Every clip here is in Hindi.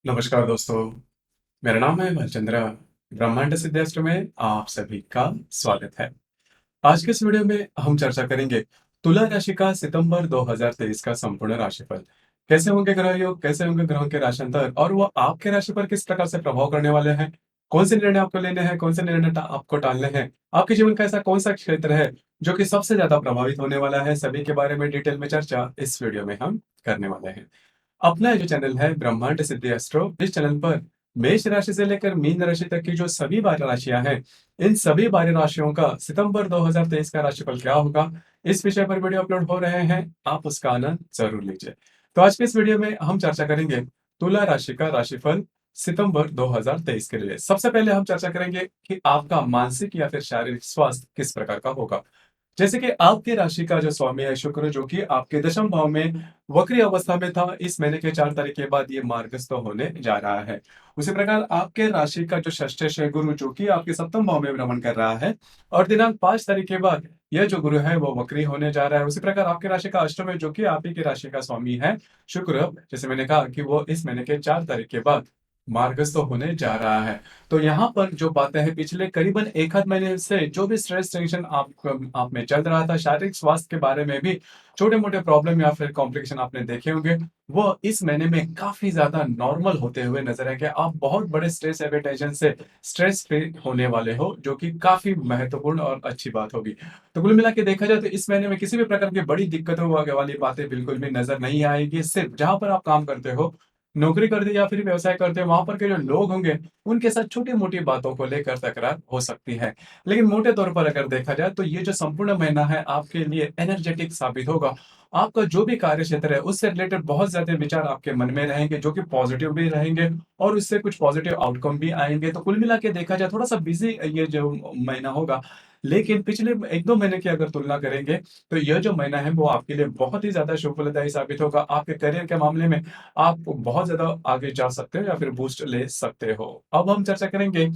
नमस्कार दोस्तों, मेरा नाम है भालचंद्र। ब्रह्मांड सिद्धास्त्र में आप सभी का स्वागत है। आज के इस वीडियो में हम चर्चा करेंगे तुला राशि का सितंबर 2023 का संपूर्ण राशिफल। कैसे होंगे ग्रह योग, कैसे होंगे ग्रहों के राशिअंतर और वो आपके राशि पर किस प्रकार से प्रभाव करने वाले हैं। कौन से निर्णय आपको लेने हैं, कौन से निर्णय आपको टालने हैं। आपके जीवन का ऐसा कौन सा क्षेत्र है जो कि सबसे ज्यादा प्रभावित होने वाला है, सभी के बारे में डिटेल में चर्चा इस वीडियो में हम करने वाले हैं। अपना जो चैनल है ब्रह्मांड सिद्धि एस्ट्रो, इस चैनल पर मेष राशि से लेकर मीन राशि तक की जो सभी 12 राशियां हैं, इन सभी 12 राशियों का सितंबर 2023 का राशिफल क्या होगा, इस विषय पर वीडियो अपलोड हो रहे हैं। आप उसका आनंद जरूर लीजिए। तो आज के इस वीडियो में हम चर्चा करेंगे तुला राशि का राशिफल सितंबर 2023 के लिए। सबसे पहले हम चर्चा करेंगे कि आपका मानसिक या फिर शारीरिक स्वास्थ्य किस प्रकार का होगा। जैसे कि आपकी राशि का जो स्वामी है शुक्र, जो कि आपके दशम भाव में वक्री अवस्था में था, इस महीने के 4 तारीख के बाद ये मार्गस्थ होने जा रहा है। उसी प्रकार आपके राशि का जो षष्ठेश है गुरु, जो कि आपके सप्तम भाव में भ्रमण कर रहा है और दिनांक 5 तारीख के बाद यह जो गुरु है वो वक्री होने जा रहा है। उसी प्रकार आपके राशि का अष्टम है, जो कि आप ही की राशि का स्वामी है शुक्र, जैसे मैंने कहा कि वो इस महीने के 4 तारीख के बाद मार्गस्थ होने जा रहा है। तो यहाँ पर जो बातें हैं, पिछले करीबन एक आध महीने से जो भी स्ट्रेस टेंशन आप में चल रहा था, शारीरिक स्वास्थ्य के बारे में भी छोटे मोटे प्रॉब्लम या फिर कॉम्प्लिकेशन आपने देखे होंगे, वो इस महीने में काफी ज्यादा नॉर्मल होते हुए नजर आएंगे। आप बहुत बड़े स्ट्रेस एवं टेंशन से स्ट्रेस फ्री होने वाले हो, जो कि काफी महत्वपूर्ण और अच्छी बात होगी। तो कुल मिला के देखा जाए तो इस महीने में किसी भी प्रकार की बड़ी दिक्कतों वाली बातें बिल्कुल भी नजर नहीं आएगी। सिर्फ जहां पर आप काम करते हो, नौकरी करते या फिर व्यवसाय करते हो, वहां पर के जो लोग होंगे उनके साथ छोटी मोटी बातों को लेकर तकरार हो सकती है। लेकिन मोटे तौर पर अगर देखा जाए तो ये जो संपूर्ण महीना है आपके लिए एनर्जेटिक साबित होगा। आपका जो भी कार्य क्षेत्र है उससे रिलेटेड बहुत ज्यादा विचार आपके मन में रहेंगे, जो कि पॉजिटिव भी रहेंगे और उससे कुछ पॉजिटिव आउटकम भी आएंगे। तो कुल मिला के देखा जाए थोड़ा सा बिजी ये जो महीना होगा, लेकिन पिछले एक दो महीने की अगर तुलना करेंगे तो यह जो महीना है वो आपके लिए बहुत ही ज्यादा शुभफलदायी साबित होगा। आपके करियर के मामले में आप बहुत ज्यादा आगे जा सकते हो या फिर बूस्ट ले सकते हो। अब हम चर्चा करेंगे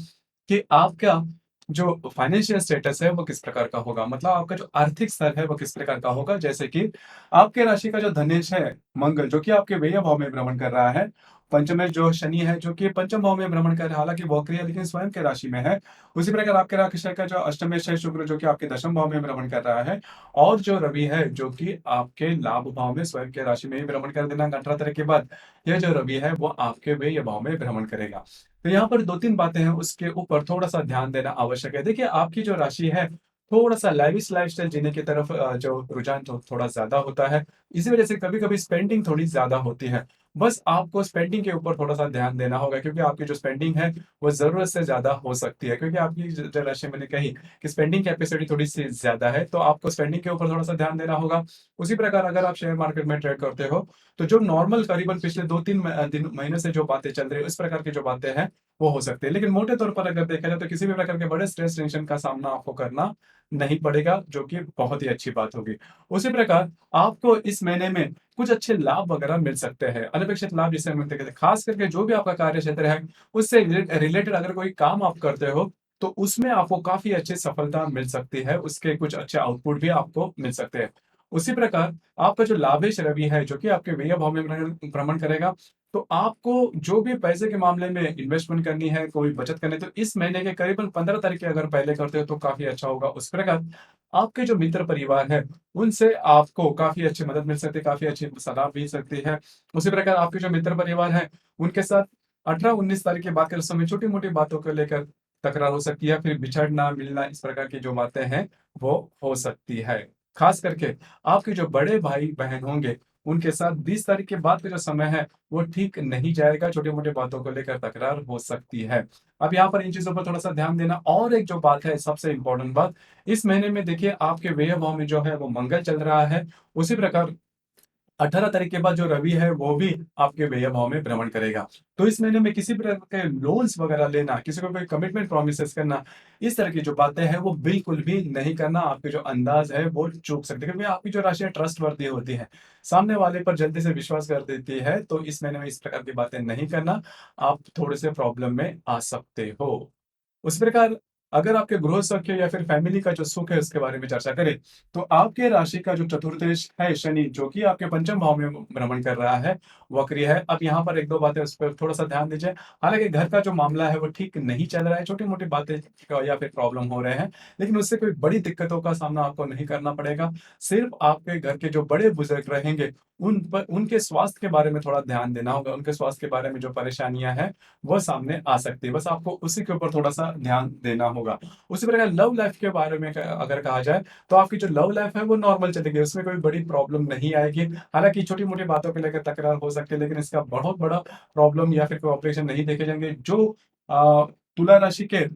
कि आपका जो फाइनेंशियल स्टेटस है वो किस प्रकार का होगा, मतलब आपका जो आर्थिक स्तर है वो किस प्रकार का होगा। जैसे कि आपके राशि का जो धनेश है मंगल, जो कि आपके व्यय भाव में भ्रमण कर रहा है। पंचम में जो शनि है, जो कि पंचम भाव में भ्रमण कर रहा है, हालांकि वक्री है लेकिन स्वयं के राशि में है। उसी प्रकार आपके राशि का जो अष्टमेश है शुक्र, जो कि आपके दशम भाव में भ्रमण कर रहा है। और जो रवि है, जो कि आपके लाभ भाव में स्वयं के राशि में ही भ्रमण कर देना 18 तारीख के बाद, यह जो रवि है वो आपके व्यय भाव में भ्रमण करेगा। तो यहाँ पर दो तीन बातें हैं, उसके ऊपर थोड़ा सा ध्यान देना आवश्यक है। देखिए, आपकी जो राशि है थोड़ा सा लाइविश लाइफस्टाइल जीने की तरफ जो रुझान थोड़ा ज्यादा होता है। इसी वजह से कभी कभी स्पेंडिंग थोड़ी ज्यादा होती है। बस आपको स्पेंडिंग के ऊपर थोड़ा सा ध्यान देना होगा, क्योंकि आपकी जो स्पेंडिंग है वो जरूरत से ज्यादा हो सकती है। क्योंकि आपकी जो राशि मैंने कही कि स्पेंडिंग कैपेसिटी थोड़ी सी ज्यादा है, तो आपको स्पेंडिंग के ऊपर थोड़ा सा ध्यान देना होगा। उसी प्रकार अगर आप शेयर मार्केट में ट्रेड करते हो, तो जो नॉर्मल करीबन पिछले दो तीन दिन महीने से जो बातें चल रही है, इस प्रकार की जो बातें हैं वो हो सकती है। लेकिन मोटे तौर पर अगर देखा जाए तो किसी भी प्रकार के बड़े स्ट्रेस टेंशन का सामना आपको करना नहीं पड़ेगा, जो कि बहुत ही अच्छी बात होगी। उसी प्रकार आपको इस महीने में कुछ अच्छे लाभ वगैरह मिल सकते हैं, अनपेक्षित लाभ जिसे हम कहते हैं। खास करके जो भी आपका कार्य क्षेत्र है उससे रिलेटेड अगर कोई काम आप करते हो, तो उसमें आपको काफी अच्छी सफलता मिल सकती है, उसके कुछ अच्छे आउटपुट भी आपको मिल सकते हैं। उसी प्रकार आपका जो लाभेश रवि है, जो कि आपके व्यय भाव में भ्रमण करेगा, तो आपको जो भी पैसे के मामले में इन्वेस्टमेंट करनी है, कोई बचत करनी है, तो इस महीने के करीबन 15 तारीख के अगर पहले करते हो तो काफी अच्छा होगा। उस प्रकार आपके जो मित्र परिवार है उनसे आपको काफी अच्छी मदद मिल सकती है, काफी अच्छी सलाह मिल सकती है। उसी प्रकार आपके जो मित्र परिवार है उनके साथ 18-19 तारीख के बाद के समय छोटी मोटी बातों को लेकर तकरार हो सकती है, फिर बिछड़ना मिलना इस प्रकार की जो बातें हैं वो हो सकती है। खास करके आपके जो बड़े भाई बहन होंगे उनके साथ 20 तारीख के बाद का जो समय है वो ठीक नहीं जाएगा, छोटी मोटी बातों को लेकर तकरार हो सकती है। अब यहाँ पर इन चीजों पर थोड़ा सा ध्यान देना। और एक जो बात है, सबसे इंपॉर्टेंट बात, इस महीने में देखिए आपके व्यय भाव में जो है वो मंगल चल रहा है। उसी प्रकार 18 तारीख के बाद जो रवि है वो भी आपके व्यय भाव में भ्रमण करेगा। तो इस महीने में किसी प्रकार के लोन्स वगैरह लेना, किसी को कोई कमिटमेंट प्रोमिस करना, इस तरह की जो बातें हैं वो बिल्कुल भी नहीं करना। आपके जो अंदाज है वो चूक सकते हैं, क्योंकि आपकी जो राशि ट्रस्ट वर्दी होती है, सामने वाले पर जल्दी से विश्वास कर देती है। तो इस महीने में इस प्रकार की बातें नहीं करना, आप थोड़े से प्रॉब्लम में आ सकते हो। उस प्रकार अगर आपके गृह सुख या फिर फैमिली का जो सुख है उसके बारे में चर्चा करें, तो आपके राशि का जो चतुर्देश है शनि, जो कि आपके पंचम भाव में भ्रमण कर रहा है, वक्री है। अब यहाँ पर 1-2 बातें उस पर थोड़ा-सा ध्यान दीजिए। हालाँकि घर का जो मामला है वो ठीक नहीं चल रहा है, छोटी-मोटी बातें या फिर प्रॉब्लम हो रहे हैं, लेकिन उससे कोई बड़ी दिक्कतों का सामना आपको नहीं करना पड़ेगा। सिर्फ़ आपके घर के जो बड़े-बुज़ुर्ग रहेंगे, उनके स्वास्थ्य के बारे में थोड़ा ध्यान देना होगा। उनके स्वास्थ्य के बारे में जो परेशानियाँ हैं, वो सामने आ सकती है। बस आपको उसी के ऊपर थोड़ा-सा ध्यान देना होगा। उसी प्रकार लव लाइफ़ के बारे में अगर कहा जाए, तो आपकी जो लव लाइफ़ है वो नॉर्मल चलेगी, उसमें कोई बड़ी प्रॉब्लम नहीं आएगी। हालाँकि छोटी-मोटी बातों को लेकर तकरार हो सकती है, लेकिन इसका बहुत बड़ा प्रॉब्लम या फिर कॉम्प्लिकेशन नहीं देखे जाएँगे। जो तुला राशि के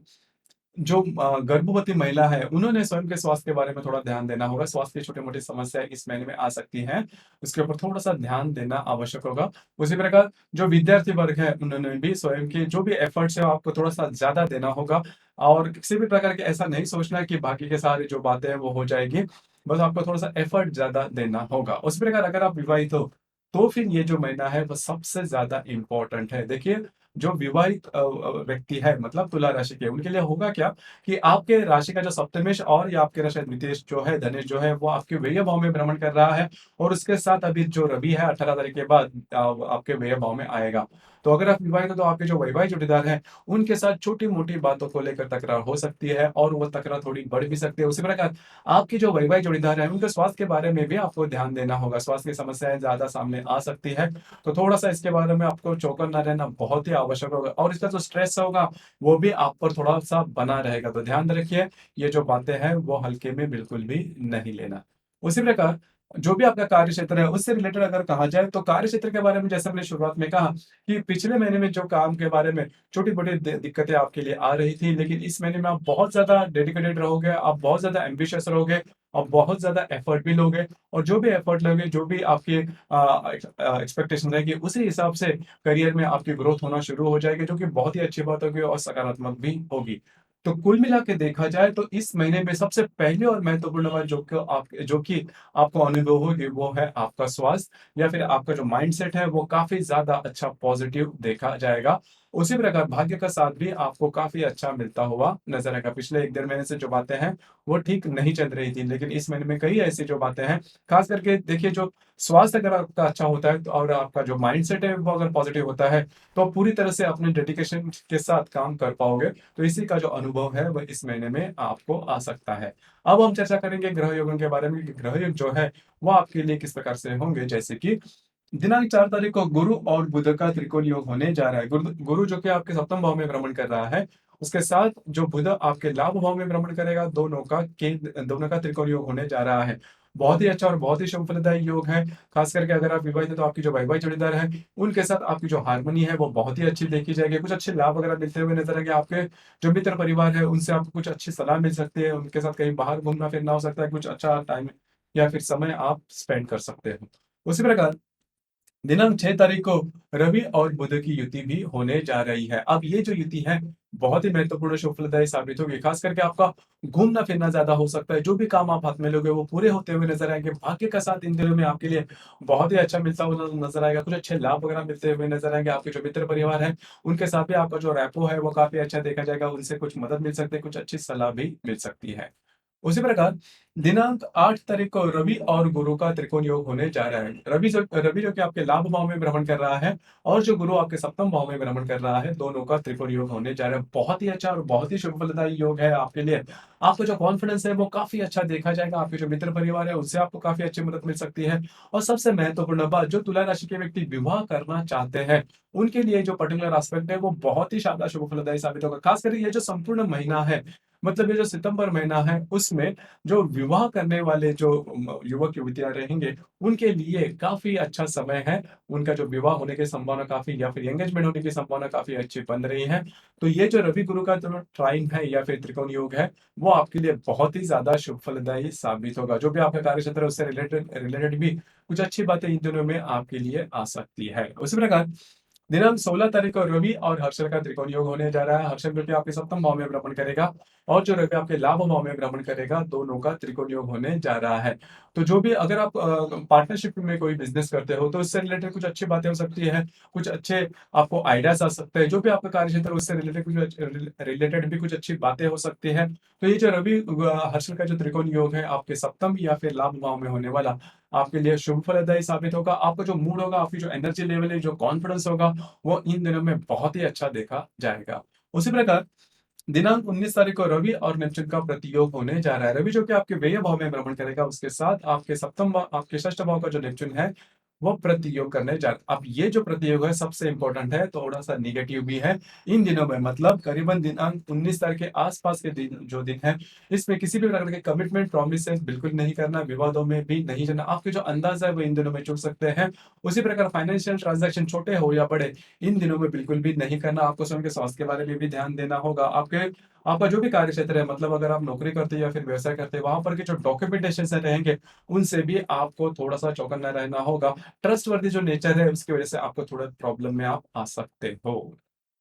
जो गर्भवती महिला है, उन्होंने स्वयं के स्वास्थ्य के बारे में थोड़ा ध्यान देना होगा। स्वास्थ्य की छोटी-मोटी समस्याएँ इस महीने में आ सकती हैं, उसके ऊपर थोड़ा-सा ध्यान देना आवश्यक होगा। उसी प्रकार जो विद्यार्थी वर्ग है, उन्होंने भी स्वयं के जो भी एफर्ट्स है, आपको थोड़ा-सा ज़्यादा देना होगा और किसी भी प्रकार के ऐसा नहीं सोचना है कि बाकी के सारी जो बातें हैं, वो हो जाएगी। बस आपको थोड़ा-सा एफर्ट ज़्यादा देना होगा। उसी प्रकार अगर आप विवाहित हो, तो फिर ये जो महीना है, वो सबसे ज़्यादा इम्पोर्टेंट है। देखिए, जो विवाहित व्यक्ति है मतलब तुला राशि के, उनके लिए होगा क्या कि आपके राशि का जो सप्तमेश और या आपके राशि द्वितीय जो है, धनेश जो है, वो आपके व्यय भाव में भ्रमण कर रहा है और उसके साथ अभी जो रवि है 18 तारीख के बाद आपके व्यय भाव में आएगा। तो अगर आप विवाहित हो तो आपके जो वैवाहिक जोड़ीदार हैं, उनके साथ छोटी-मोटी बातों को लेकर तकरार हो सकती है और वो तकरार थोड़ी बढ़ भी सकती है। उसी प्रकार आपकी जो वैवाहिक जोड़ीदार हैं, उनके स्वास्थ्य के बारे में भी आपको ध्यान देना होगा। स्वास्थ्य की समस्याएँ ज़्यादा सामने आ सकती है, तो थोड़ा-सा इसके बारे में आपको चौकन्ना रहना बहुत ही आवश्यक होगा और इसका जो स्ट्रेस होगा, वो भी आप पर थोड़ा-सा बना रहेगा। तो ध्यान रखिए, ये जो बातें हैं, वो हल्के में बिल्कुल भी नहीं लेना। उसी प्रकार जो भी आपका कार्य क्षेत्र है, उससे रिलेटेड अगर कहा जाए, तो कार्य क्षेत्र के बारे में जैसे हमने शुरुआत में कहा कि पिछले महीने में जो काम के बारे में छोटी-मोटी दिक्कतें आपके लिए आ रही थी, लेकिन इस महीने में आप बहुत ज़्यादा डेडिकेटेड रहोगे, आप बहुत ज़्यादा एम्बिशियस रहोगे और बहुत ज़्यादा एफर्ट भी लोगे और जो भी एफर्ट लोगे, जो भी आपकी एक्सपेक्टेशन रहेगी, उसी हिसाब से करियर में आपकी ग्रोथ होना शुरू हो जाएगी, जो कि बहुत ही अच्छी बात होगी और सकारात्मक भी होगी। तो कुल मिला के देखा जाए तो इस महीने में सबसे पहली और महत्वपूर्ण बात जो कि आपको अनुभव होगी, वो है आपका स्वास्थ्य या फिर आपका जो माइंडसेट है, वो काफ़ी ज़्यादा अच्छा पॉज़िटिव देखा जाएगा। उसी प्रकार भाग्य का साथ भी आपको काफ़ी अच्छा मिलता हुआ नज़र आएगा। पिछले 1 डेढ़ महीने से जो बातें हैं, वो ठीक नहीं चल रही थी, लेकिन इस महीने में कई ऐसी जो बातें हैं, ख़ास करके देखिए जो स्वास्थ्य अगर आपका अच्छा होता है तो और आपका जो माइंडसेट है वो अगर पॉजिटिव होता है, तो आप पूरी तरह से अपने डेडिकेशन के साथ काम कर पाओगे। तो इसी का जो अनुभव है वो इस महीने में आपको आ सकता है। अब हम चर्चा करेंगे ग्रह योगों के बारे में कि ग्रह योग जो है वो आपके लिए किस प्रकार से होंगे। जैसे कि दिनांक 4 तारीख को गुरु और बुध का त्रिकोण योग होने जा रहा है। गुरु जो कि आपके सप्तम भाव में भ्रमण कर रहा है, उसके साथ जो बुध आपके लाभ भाव में भ्रमण करेगा, दोनों का त्रिकोण योग होने जा रहा है। बहुत ही अच्छा और बहुत ही शुभ फलदायी योग है। खास करके अगर आप विवाहित हैं तो आपकी जो वैवाहिक जोड़ीदार है, उनके साथ आपकी जो हार्मनी है वो बहुत ही अच्छी देखी जाएगी। कुछ अच्छे लाभ वगैरह मिलते हुए नज़र आएँगे। आपके जो मित्र परिवार है, उनसे आपको कुछ अच्छी सलाह मिल सकती है। उनके साथ कहीं बाहर घूमना-फिरना हो सकता है। कुछ अच्छा टाइम या फिर समय आप स्पेंड कर सकते हो। उसी प्रकार दिनांक 6 तारीख को रवि और बुध की युति भी होने जा रही है। अब ये जो युति है, बहुत ही महत्वपूर्ण शुभ फलदायी साबित होगी। खास करके आपका घूमना-फिरना ज़्यादा हो सकता है। जो भी काम आप हाथ में लोगे, वो पूरे होते हुए नज़र आएँगे। भाग्य का साथ इन दिनों में आपके लिए बहुत ही अच्छा मिलता हुआ नज़र आएगा। कुछ अच्छे लाभ वगैरह मिलते हुए नज़र आएँगे। आपके जो मित्र परिवार हैं, उनके साथ भी आपका जो रैपो है, वो काफ़ी अच्छा देखा जाएगा। उनसे कुछ मदद मिल सकती है, कुछ अच्छी सलाह भी मिल सकती है। उसी प्रकार दिनांक 8 तारीख को रवि और गुरु का त्रिकोण योग होने जा रहा है। रवि जो कि आपके लाभ भाव में भ्रमण कर रहा है और जो गुरु आपके सप्तम भाव में भ्रमण कर रहा है, दोनों का त्रिकोण योग होने जा रहा है। बहुत ही अच्छा और बहुत ही शुभ फलदायी योग है आपके लिए। आपका जो कॉन्फिडेंस है वो काफ़ी अच्छा देखा जाएगा। आपके जो मित्र परिवार है उससे आपको काफ़ी अच्छी मदद मिल सकती है। और सबसे महत्वपूर्ण बात, जो तुला राशि के व्यक्ति विवाह करना चाहते हैं, उनके लिए जो पर्टिकुलर एस्पेक्ट है वो बहुत ही शानदार शुभ फलदायी साबित होगा। खास करके ये जो संपूर्ण महीना है, मतलब ये जो सितंबर महीना है, उसमें जो विवाह करने वाले जो युवक-युवतियाँ रहेंगे, उनके लिए काफ़ी अच्छा समय है। उनका जो विवाह होने की संभावना काफ़ी या फिर एंगेजमेंट होने की संभावना काफ़ी अच्छी बन रही है। तो ये जो रवि गुरु का जो ट्राइन है या फिर त्रिकोण योग है, वो आपके लिए बहुत ही ज़्यादा शुभ फलदायी साबित होगा। जो भी आपका कार्यक्षेत्र है उससे रिलेटेड रिलेटेड भी कुछ अच्छी बातें इन दिनों में आपके लिए आ सकती है। उसी प्रकार दिनांक 16 तारीख को रवि और हर्षल का त्रिकोण योग होने जा रहा है। हर्षल जो कि आपके सप्तम भाव में भ्रमण करेगा और जो रवि आपके लाभ भाव में भ्रमण करेगा, दोनों का त्रिकोण योग होने जा रहा है। तो जो भी अगर आप पार्टनरशिप में कोई बिजनेस करते हो, तो इससे रिलेटेड कुछ अच्छी बातें हो सकती है, कुछ अच्छे आपको आइडियाज आ सकते हैं। जो भी आपका कार्यक्षेत्र है, उससे रिलेटेड रिलेटेड भी कुछ अच्छी बातें हो सकती है। तो ये जो रवि हर्षल का जो त्रिकोण योग है, आपके सप्तम या फिर लाभ भाव में होने वाला, आपके लिए शुभ फलदायी साबित होगा। आपका जो मूड होगा, आपकी जो एनर्जी लेवल है, जो कॉन्फिडेंस होगा, वो इन दिनों में बहुत ही अच्छा देखा जाएगा। उसी प्रकार दिनांक 19 तारीख को रवि और नेपच्यून का प्रतियोग होने जा रहा है। रवि जो कि आपके व्यय भाव में भ्रमण करेगा, उसके साथ आपके षष्ठ भाव का जो नेपच्यून है, वो प्रतियोग करने जा रहा है। अब ये जो प्रतियोग है, सबसे इंपॉर्टेंट है, थोड़ा सा निगेटिव भी है इन दिनों में। मतलब करीबन दिनांक 19 तारीख के आसपास के दिन जो दिन है, इसमें किसी भी प्रकार के कमिटमेंट प्रॉमिस बिल्कुल नहीं करना, विवादों में भी नहीं जाना। आपके जो अंदाज है वो इन दिनों में चुक सकते हैं। उसी प्रकार फाइनेंशियल ट्रांजैक्शन छोटे हो या बड़े, इन दिनों में बिल्कुल भी नहीं करना। आपको स्वयं के स्वास्थ्य के बारे में भी ध्यान देना होगा। आपका जो भी कार्य क्षेत्र है, मतलब अगर आप नौकरी करते हैं या फिर व्यवसाय करते हैं, वहां पर के जो डॉक्यूमेंटेशन रहेंगे, उनसे भी आपको थोड़ा सा चौकन्ना रहना होगा। ट्रस्टवर्दी जो नेचर है, उसकी वजह से आपको थोड़ा प्रॉब्लम में आप आ सकते हो।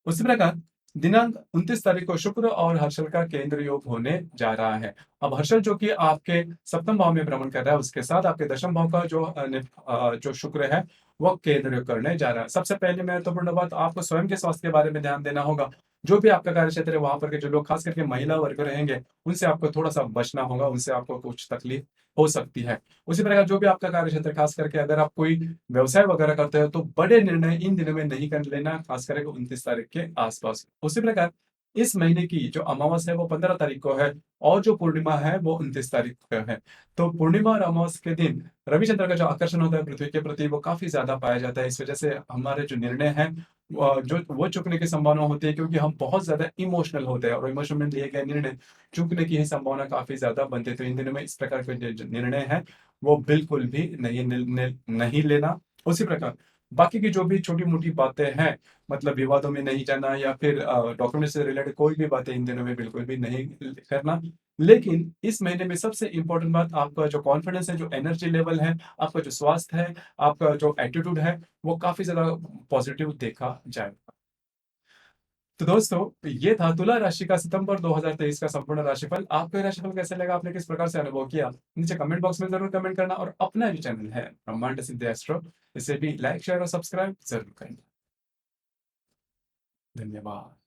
उसी प्रकार दिनांक 29 तारीख को शुक्र और हर्षल का केंद्र योग होने जा रहा है। अब हर्षल जो कि आपके सप्तम भाव में भ्रमण कर रहा है, उसके साथ आपके दशम भाव का जो शुक्र है, वो केंद्र योग करने जा रहा है। सबसे पहले महत्वपूर्ण बात, आपको स्वयं के स्वास्थ्य के बारे में ध्यान देना होगा। जो भी आपका कार्य क्षेत्र है, वहां पर के जो लोग खास करके महिला वर्ग रहेंगे, उनसे आपको थोड़ा सा बचना होगा, उनसे आपको कुछ तकलीफ हो सकती है। उसी प्रकार जो भी आपका कार्य क्षेत्र, खास करके अगर आप कोई व्यवसाय वगैरह करते हो, तो बड़े निर्णय इन दिनों में नहीं कर लेना, खास करके 29 तारीख के आसपास। उसी प्रकार इस महीने की जो अमावस्या है, वो 15 तारीख को है और जो पूर्णिमा है, वो 29 तारीख को है। तो पूर्णिमा और अमावस्या के दिन रविचंद्र का जो आकर्षण होता है पृथ्वी के प्रति, वो काफी ज्यादा पाया जाता है। इस वजह से हमारे जो निर्णय हैं, जो वो चुकने की संभावना होती है, क्योंकि हम बहुत ज्यादा इमोशनल होते हैं और इमोशन में लिए गए निर्णय चूकने की ही संभावना काफी ज्यादा बनती है। तो इन दिनों में इस प्रकार के जो निर्णय है, वो बिल्कुल भी नहीं लेना। उसी प्रकार बाकी की जो भी छोटी मोटी बातें हैं, मतलब विवादों में नहीं जाना या फिर डॉक्यूमेंट से रिलेटेड कोई भी बातें इन दिनों में बिल्कुल भी नहीं करना। लेकिन इस महीने में सबसे इंपॉर्टेंट बात, आपका जो कॉन्फिडेंस है, जो एनर्जी लेवल है, आपका जो स्वास्थ्य है, आपका जो एटीट्यूड है, वो काफी ज्यादा पॉजिटिव देखा जाएगा। तो दोस्तों, ये था तुला राशि का सितंबर 2023 का संपूर्ण राशिफल। आपको ये राशिफल कैसे लगा, आपने किस प्रकार से अनुभव किया, नीचे कमेंट बॉक्स में जरूर कमेंट करना। और अपना जो चैनल है ब्रह्मांड सिद्ध एस्ट्रो, इसे भी लाइक शेयर और सब्सक्राइब जरूर करना। धन्यवाद।